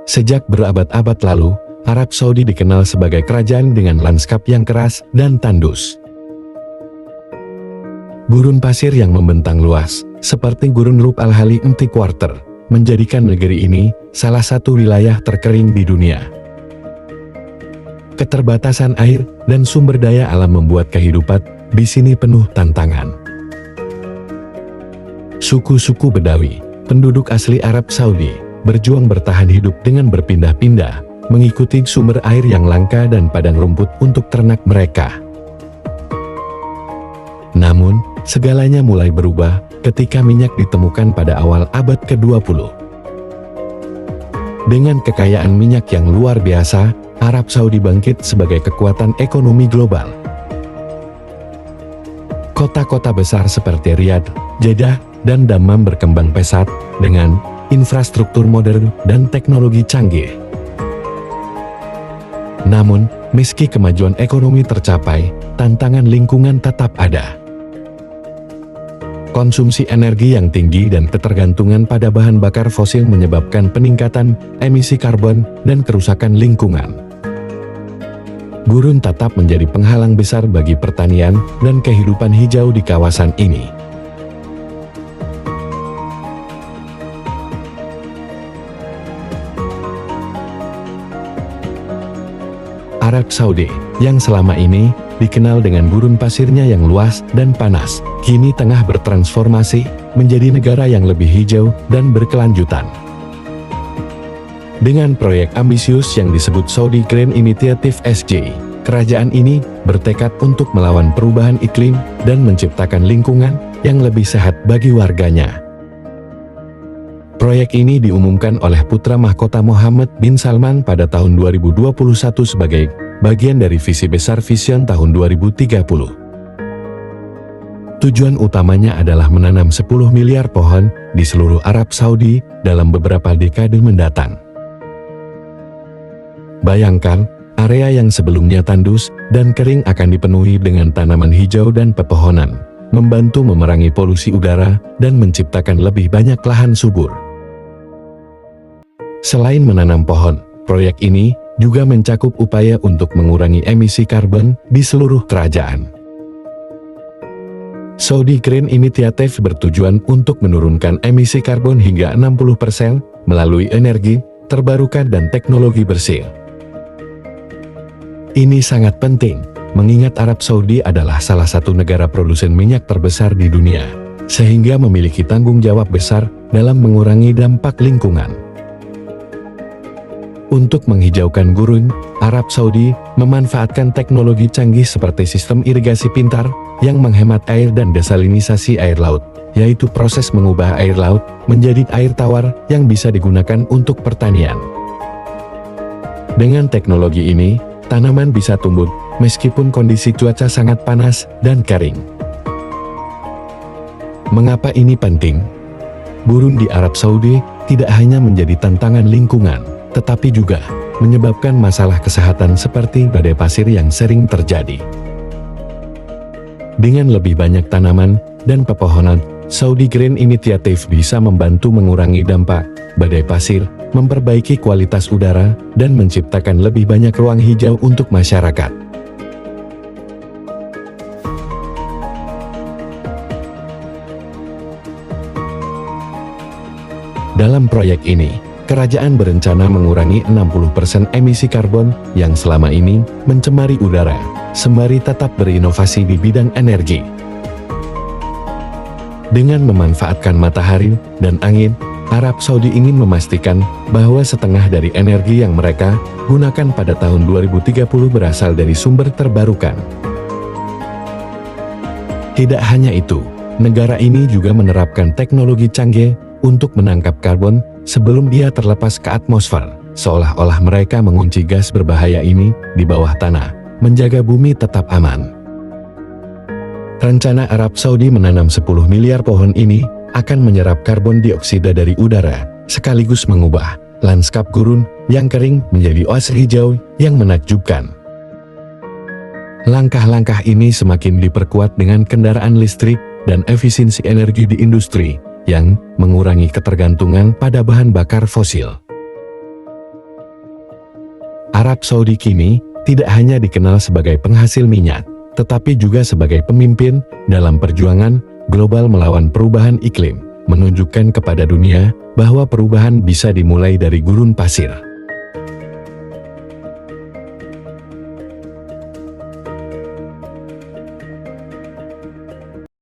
Sejak berabad-abad lalu, Arab Saudi dikenal sebagai kerajaan dengan lanskap yang keras dan tandus. Gurun pasir yang membentang luas, seperti Gurun Rub al-Khali Empty Quarter, menjadikan negeri ini salah satu wilayah terkering di dunia. Keterbatasan air dan sumber daya alam membuat kehidupan di sini penuh tantangan. Suku-suku Bedawi, penduduk asli Arab Saudi, berjuang bertahan hidup dengan berpindah-pindah, mengikuti sumber air yang langka dan padang rumput untuk ternak mereka. Namun, segalanya mulai berubah ketika minyak ditemukan pada awal abad ke-20. Dengan kekayaan minyak yang luar biasa, Arab Saudi bangkit sebagai kekuatan ekonomi global. Kota-kota besar seperti Riyadh, Jeddah, dan Dammam berkembang pesat dengan infrastruktur modern dan teknologi canggih. Namun, meski kemajuan ekonomi tercapai, tantangan lingkungan tetap ada. Konsumsi energi yang tinggi dan ketergantungan pada bahan bakar fosil menyebabkan peningkatan emisi karbon dan kerusakan lingkungan. Gurun tetap menjadi penghalang besar bagi pertanian dan kehidupan hijau di kawasan ini. Arab Saudi, yang selama ini dikenal dengan gurun pasirnya yang luas dan panas, kini tengah bertransformasi menjadi negara yang lebih hijau dan berkelanjutan. Dengan proyek ambisius yang disebut Saudi Green Initiative SG, kerajaan ini bertekad untuk melawan perubahan iklim dan menciptakan lingkungan yang lebih sehat bagi warganya. Proyek ini diumumkan oleh putra mahkota Mohammed bin Salman pada tahun 2021 sebagai bagian dari visi besar Vision tahun 2030. Tujuan utamanya adalah menanam 10 miliar pohon di seluruh Arab Saudi dalam beberapa dekade mendatang. Bayangkan, area yang sebelumnya tandus dan kering akan dipenuhi dengan tanaman hijau dan pepohonan, membantu memerangi polusi udara dan menciptakan lebih banyak lahan subur. Selain menanam pohon, proyek ini juga mencakup upaya untuk mengurangi emisi karbon di seluruh kerajaan. Saudi Green Initiative bertujuan untuk menurunkan emisi karbon hingga 60% melalui energi terbarukan dan teknologi bersih. Ini sangat penting, mengingat Arab Saudi adalah salah satu negara produsen minyak terbesar di dunia, sehingga memiliki tanggung jawab besar dalam mengurangi dampak lingkungan. Untuk menghijaukan gurun, Arab Saudi memanfaatkan teknologi canggih seperti sistem irigasi pintar yang menghemat air dan desalinisasi air laut, yaitu proses mengubah air laut menjadi air tawar yang bisa digunakan untuk pertanian. Dengan teknologi ini, tanaman bisa tumbuh meskipun kondisi cuaca sangat panas dan kering. Mengapa ini penting? Gurun di Arab Saudi tidak hanya menjadi tantangan lingkungan, tetapi juga menyebabkan masalah kesehatan seperti badai pasir yang sering terjadi. Dengan lebih banyak tanaman dan pepohonan, Saudi Green Initiative bisa membantu mengurangi dampak badai pasir, memperbaiki kualitas udara, dan menciptakan lebih banyak ruang hijau untuk masyarakat. Dalam proyek ini, kerajaan berencana mengurangi 60% emisi karbon yang selama ini mencemari udara, sembari tetap berinovasi di bidang energi. Dengan memanfaatkan matahari dan angin, Arab Saudi ingin memastikan bahwa setengah dari energi yang mereka gunakan pada tahun 2030 berasal dari sumber terbarukan. Tidak hanya itu, negara ini juga menerapkan teknologi canggih untuk menangkap karbon sebelum dia terlepas ke atmosfer, seolah-olah mereka mengunci gas berbahaya ini di bawah tanah, menjaga bumi tetap aman. Rencana Arab Saudi menanam 10 miliar pohon ini akan menyerap karbon dioksida dari udara, sekaligus mengubah lanskap gurun yang kering menjadi oase hijau yang menakjubkan. Langkah-langkah ini semakin diperkuat dengan kendaraan listrik dan efisiensi energi di industri, yang mengurangi ketergantungan pada bahan bakar fosil. Arab Saudi kini tidak hanya dikenal sebagai penghasil minyak, tetapi juga sebagai pemimpin dalam perjuangan global melawan perubahan iklim, menunjukkan kepada dunia bahwa perubahan bisa dimulai dari gurun pasir.